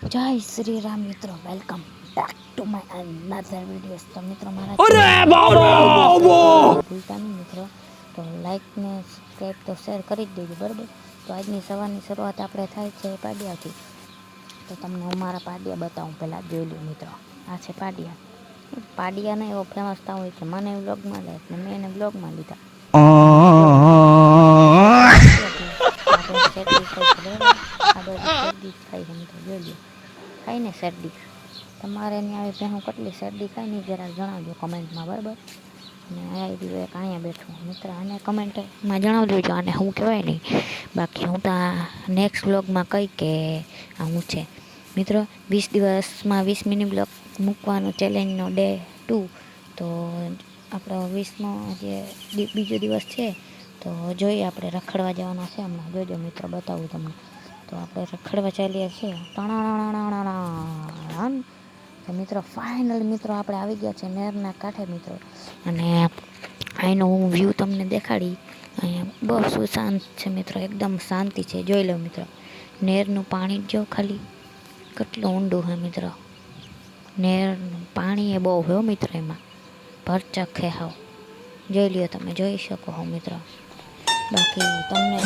જય શ્રી રામ મિત્રો, welcome back to my another videos. તો મિત્રો મારા ભૂલતા નહીં મિત્રો, તો લાઈક ને સબસ્ક્રાઈબ તો શેર કરી જ દેજો બરાબર. તો આજની સવારની શરૂઆત આપણે થાય છે પાડિયાથી. તો તમને હું મારા પાડિયા બતાવું. પહેલાં જોઈ લો મિત્રો, આ છે પાડિયા. પાડિયાને એવો ફેમસ થવું હોય કે મને વ્લોગમાં લે એટલે મેં એને વ્લોગમાં લીધા. આપણે શેરડી ખાઈ છે બરાબર, આ બાજુ શેરડી જ ખાઈ છે મિત્રો, જોઈ લો. ખાઈ ને શેરડી, તમારે ત્યાં આવી ભેહું કેટલી શેરડી ખાઈ ને જરા જણાવજો કમેન્ટમાં બરાબર. અને આવી રહ્યું એક અહીંયા બેઠું મિત્ર, આને કમેન્ટમાં જણાવજો જો આને શું કહેવાય નહીં. બાકી હું તો આ નેક્સ્ટ વ્લોગમાં કહી કે આ હું છે મિત્રો. 20 દિવસમાં 20 મિની બ્લોગ મૂકવાનો ચેલેન્જનો ડે 2. તો આપણો 20મો જે બીજો દિવસ છે. તો જોઈએ આપણે રખડવા જવાના છે હમણાં, જોજો મિત્રો બતાવું તમને. તો આપણે રખડવા ચાલીએ છીએ. તો મિત્રો ફાઇનલી મિત્રો આપણે આવી ગયા છે નહેરના કાંઠે મિત્રો. અને અહીંનો હું વ્યૂ તમને દેખાડી. અહીંયા બહુ સુશાંત છે મિત્રો, એકદમ શાંતિ છે. જોઈ લો મિત્રો, નહેરનું પાણી જો ખાલી કેટલું ઊંડું છે મિત્રો. નહેરનું પાણી એ બહુ હોય મિત્રો, એમાં ભરચક છે હાવ. જોઈ લ્યો, તમે જોઈ શકો હો મિત્રો. બાકી તમને